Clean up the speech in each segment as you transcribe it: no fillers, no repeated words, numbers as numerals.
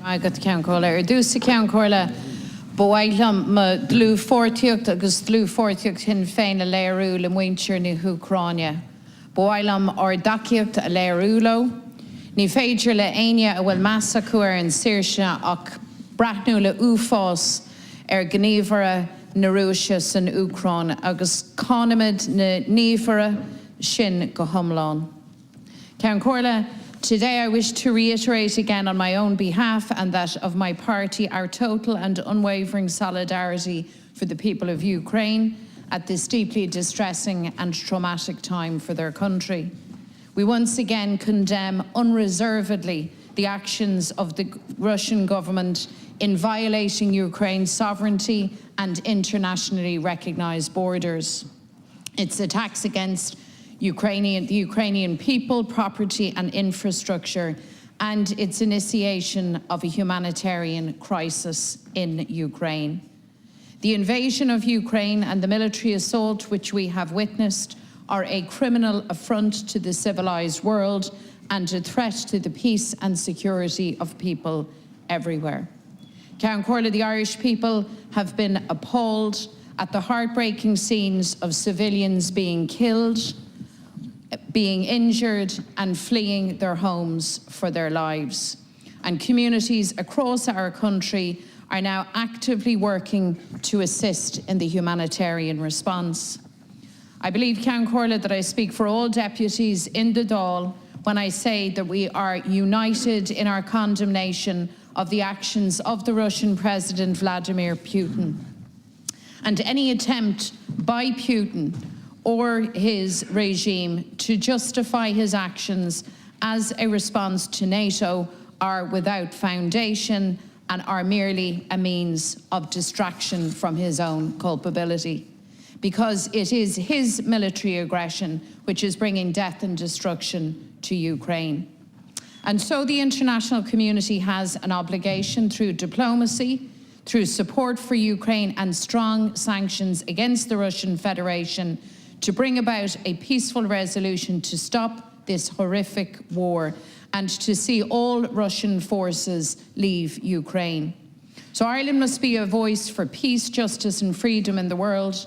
Agat ceann comhairle ar dúsa ceann comhairle bhailam ma dlú fortiocht agus dlú fortiocht hin féin a léirú le muintir na Ucráine. Bhailam ar daciacht a léirúló, ní féidir le aine a bhfuil measa cuair an saoirse ach brathnú le uafás ar gníomhara na Rúise san Ucrán agus cánaimid na níomhara sin go hiomlán. Ceann comhairle, today I wish to reiterate again on my own behalf and that of my party our total and unwavering solidarity for the people of Ukraine at this deeply distressing and traumatic time for their country. We once again condemn unreservedly the actions of the Russian government in violating Ukraine's sovereignty and internationally recognized borders. Its attacks against the Ukrainian people, property and infrastructure, and its initiation of a humanitarian crisis in Ukraine. The invasion of Ukraine and the military assault which we have witnessed are a criminal affront to the civilized world and a threat to the peace and security of people everywhere. Ceann comhairle, the Irish people have been appalled at the heartbreaking scenes of civilians being killed, being injured and fleeing their homes for their lives. And communities across our country are now actively working to assist in the humanitarian response. I believe, Ceann comhairle, that I speak for all deputies in the Dáil when I say that we are united in our condemnation of the actions of the Russian President Vladimir Putin. And any attempt by Putin or his regime to justify his actions as a response to NATO are without foundation and are merely a means of distraction from his own culpability, because it is his military aggression which is bringing death and destruction to Ukraine. And so the international community has an obligation through diplomacy, through support for Ukraine and strong sanctions against the Russian Federation to bring about a peaceful resolution to stop this horrific war and to see all Russian forces leave Ukraine. So Ireland must be a voice for peace, justice and freedom in the world.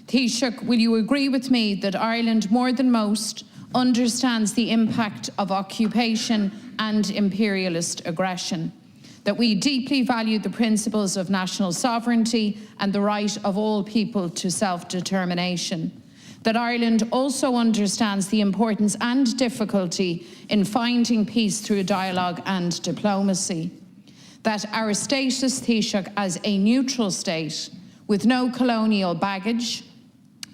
Taoiseach, will you agree with me that Ireland, more than most, understands the impact of occupation and imperialist aggression, that we deeply value the principles of national sovereignty and the right of all people to self-determination, that Ireland also understands the importance and difficulty in finding peace through dialogue and diplomacy, that our status, Taoiseach, as a neutral state with no colonial baggage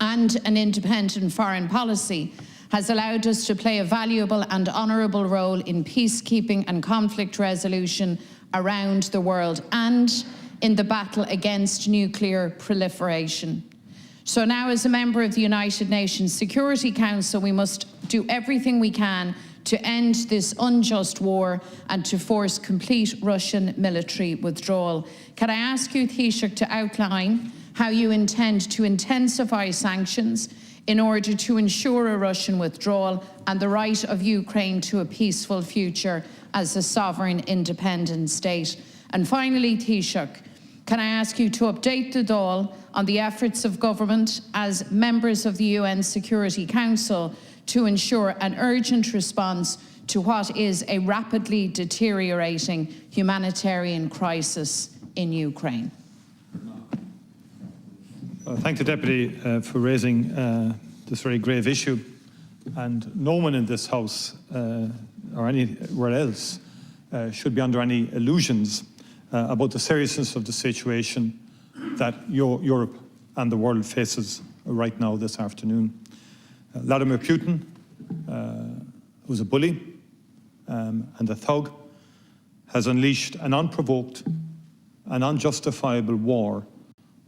and an independent foreign policy has allowed us to play a valuable and honourable role in peacekeeping and conflict resolution around the world and in the battle against nuclear proliferation. So now, as a member of the United Nations Security Council, we must do everything we can to end this unjust war and to force complete Russian military withdrawal. Can I ask you, Taoiseach, to outline how you intend to intensify sanctions in order to ensure a Russian withdrawal and the right of Ukraine to a peaceful future as a sovereign, independent state? And finally, Taoiseach, can I ask you to update the Dáil on the efforts of government as members of the UN Security Council to ensure an urgent response to what is a rapidly deteriorating humanitarian crisis in Ukraine? Thank the Deputy for raising this very grave issue. And no one in this House or anywhere else should be under any illusions about the seriousness of the situation that Europe and the world faces right now this afternoon. Vladimir Putin, who's a bully and a thug, has unleashed an unprovoked and unjustifiable war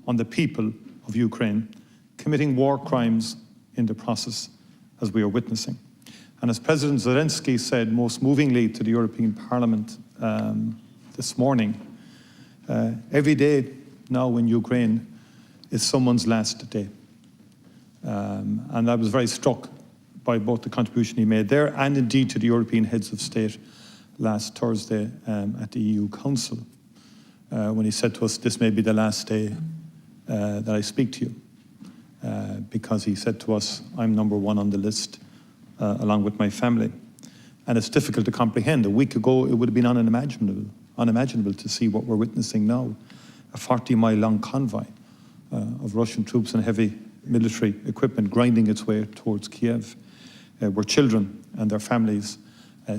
on the people of Ukraine, committing war crimes in the process, as we are witnessing. And as President Zelensky said most movingly to the European Parliament this morning, every day now in Ukraine is someone's last day. And I was very struck by both the contribution he made there and indeed to the European heads of state last Thursday at the EU Council when he said to us, this may be the last day that I speak to you. Because he said to us, I'm number one on the list along with my family. And it's difficult to comprehend. A week ago, it would have been unimaginable to see what we're witnessing now. A 40-mile long convoy of Russian troops and heavy military equipment grinding its way towards Kiev, where children and their families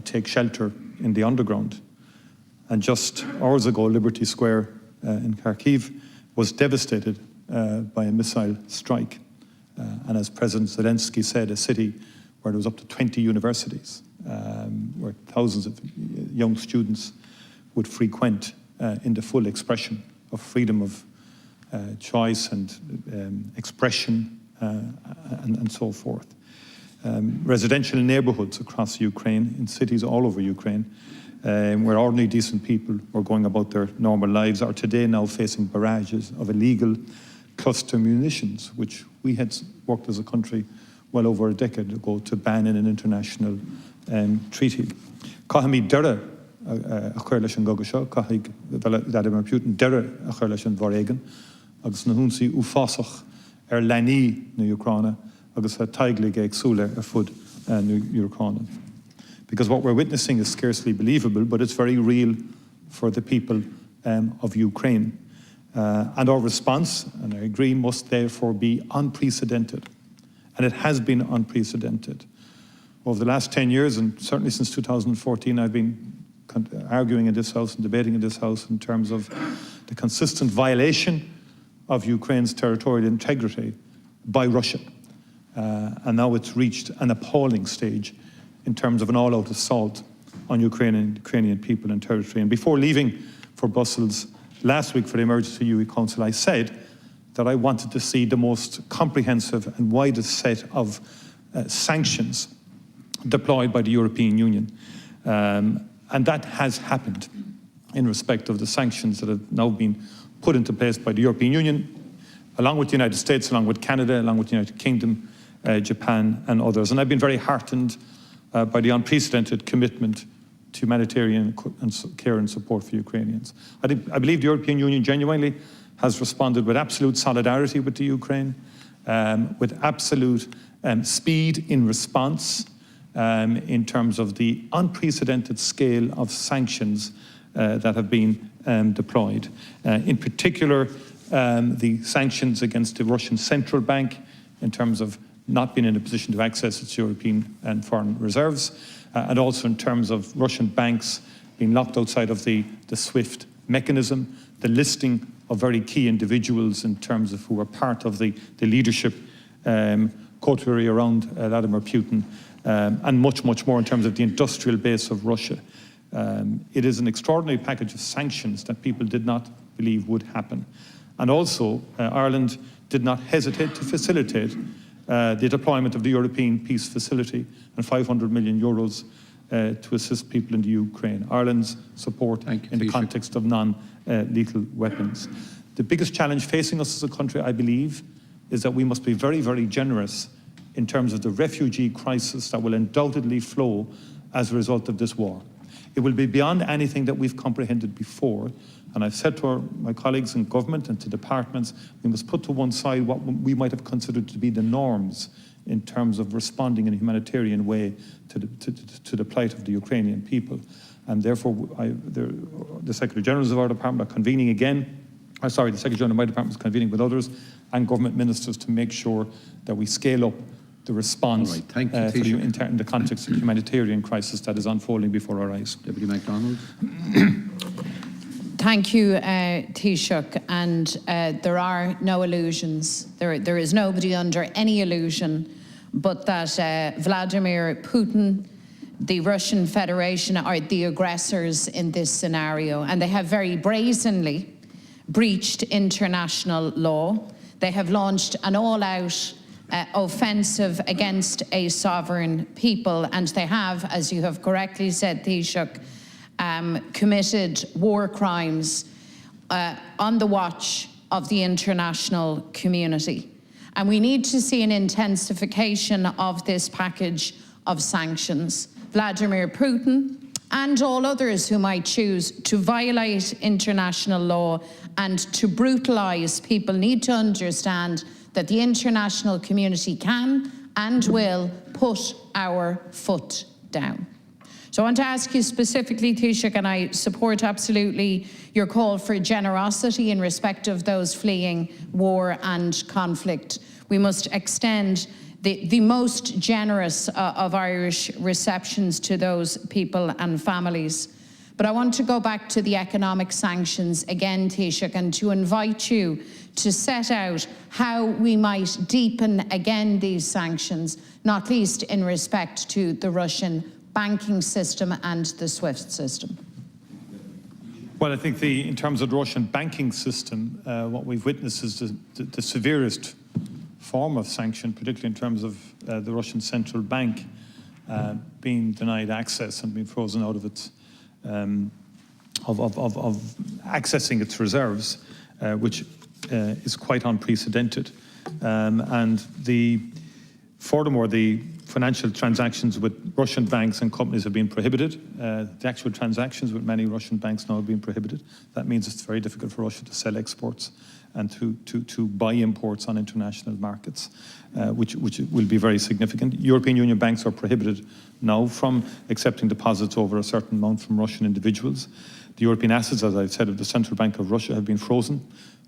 take shelter in the underground. And just hours ago, Liberty Square in Kharkiv was devastated by a missile strike. And as President Zelensky said, a city where there was up to 20 universities, where thousands of young students would frequent in the full expression of freedom of choice and expression and so forth. Residential neighborhoods across Ukraine, in cities all over Ukraine, where ordinary decent people were going about their normal lives, are today now facing barrages of illegal cluster munitions, which we had worked as a country well over a decade ago to ban in an international treaty. Kahami dere a chuir leis an gogad seo, caithfidh Vladimir Putin dere a chuir leis an bhar éigean, agus na húnsaí uafásach leanaí na Ucráine, agus a taigligh ag súile fud na Ucráine. Because what we're witnessing is scarcely believable, but it's very real for the people of Ukraine. And our response, and I agree, must therefore be unprecedented. And it has been unprecedented. Over the last 10 years, and certainly since 2014, I've been arguing in this House and debating in this House in terms of the consistent violation of Ukraine's territorial integrity by Russia. And now it's reached an appalling stage in terms of an all-out assault on Ukrainian people and territory. And before leaving for Brussels last week for the Emergency UE Council, I said that I wanted to see the most comprehensive and widest set of sanctions deployed by the European Union. And that has happened in respect of the sanctions that have now been put into place by the European Union, along with the United States, along with Canada, along with the United Kingdom, Japan and others. And I've been very heartened by the unprecedented commitment to humanitarian care and support for Ukrainians. I believe the European Union genuinely has responded with absolute solidarity with the Ukraine, with absolute speed in response, in terms of the unprecedented scale of sanctions that have been deployed. In particular, the sanctions against the Russian Central Bank in terms of not being in a position to access its European and foreign reserves, and also in terms of Russian banks being locked outside of the SWIFT mechanism, the listing of very key individuals in terms of who were part of the leadership coterie around Vladimir Putin, and much, much more in terms of the industrial base of Russia. It is an extraordinary package of sanctions that people did not believe would happen. And also, Ireland did not hesitate to facilitate the deployment of the European Peace Facility and 500 million euros to assist people in the Ukraine. Ireland's support in the context of non-lethal weapons. The biggest challenge facing us as a country, I believe, is that we must be very, very generous in terms of the refugee crisis that will undoubtedly flow as a result of this war. It will be beyond anything that we've comprehended before. And I've said to my colleagues in government and to departments, we must put to one side what we might have considered to be the norms in terms of responding in a humanitarian way to the plight of the Ukrainian people. And therefore, the Secretary Generals of our department are convening again. The Secretary General of my department is convening with others and government ministers to make sure that we scale up the response in the context of the humanitarian crisis that is unfolding before our eyes. Deputy McDonald. Thank you, Taoiseach. And there are no illusions. There is nobody under any illusion but that Vladimir Putin, the Russian Federation, are the aggressors in this scenario. And they have very brazenly breached international law. They have launched an all-out offensive against a sovereign people, and they have, as you have correctly said, Taoiseach, committed war crimes on the watch of the international community. And we need to see an intensification of this package of sanctions. Vladimir Putin and all others who might choose to violate international law and to brutalise people need to understand that the international community can and will put our foot down. So I want to ask you specifically, Taoiseach, and I support absolutely your call for generosity in respect of those fleeing war and conflict. We must extend the most generous of Irish receptions to those people and families. But I want to go back to the economic sanctions again, Taoiseach, and to invite you to set out how we might deepen again these sanctions, not least in respect to the Russian banking system and the SWIFT system. Well, I think in terms of the Russian banking system, what we've witnessed is the severest form of sanction, particularly in terms of the Russian central bank being denied access and being frozen out of its of accessing its reserves, which is quite unprecedented. And furthermore, the financial transactions with Russian banks and companies have been prohibited. The actual transactions with many Russian banks now have been prohibited. That means it's very difficult for Russia to sell exports and to buy imports on international markets, which will be very significant. European Union banks are prohibited now from accepting deposits over a certain amount from Russian individuals. The European assets, as I've said, of the Central Bank of Russia have been frozen,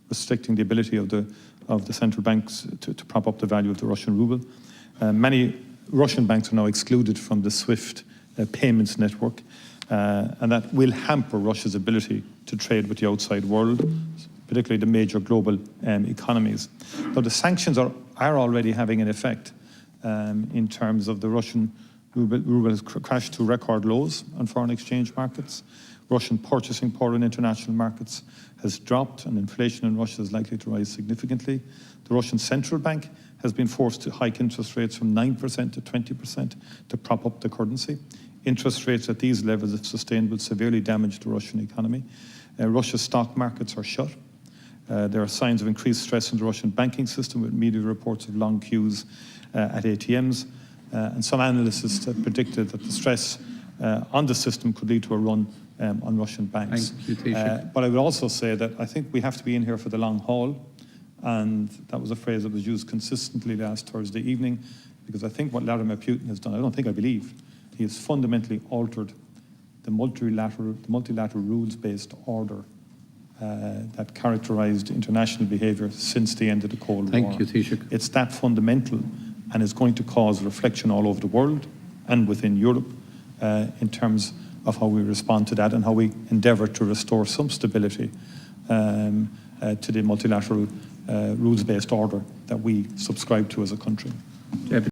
restricting the ability of the central banks to prop up the value of the Russian ruble. Many Russian banks are now excluded from the SWIFT payments network, and that will hamper Russia's ability to trade with the outside world, particularly the major global economies. Now, the sanctions are already having an effect in terms of the Russian ruble. Ruble has crashed to record lows on foreign exchange markets. Russian purchasing power in international markets has dropped, and inflation in Russia is likely to rise significantly. The Russian central bank has been forced to hike interest rates from 9% to 20% to prop up the currency. Interest rates at these levels, if sustained, will severely damage the Russian economy. Russia's stock markets are shut. There are signs of increased stress in the Russian banking system, with media reports of long queues at ATMs. And some analysts have predicted that the stress on the system could lead to a run on Russian banks. Thank you, Taoiseach. But I would also say that I think we have to be in here for the long haul. And that was a phrase that was used consistently last Thursday evening, because I think what Vladimir Putin has done, I believe, he has fundamentally altered the multilateral rules-based order that characterized international behavior since the end of the Cold War. Thank you, Taoiseach. It's that fundamental, and is going to cause reflection all over the world and within Europe in terms of how we respond to that and how we endeavour to restore some stability to the multilateral rules-based order that we subscribe to as a country.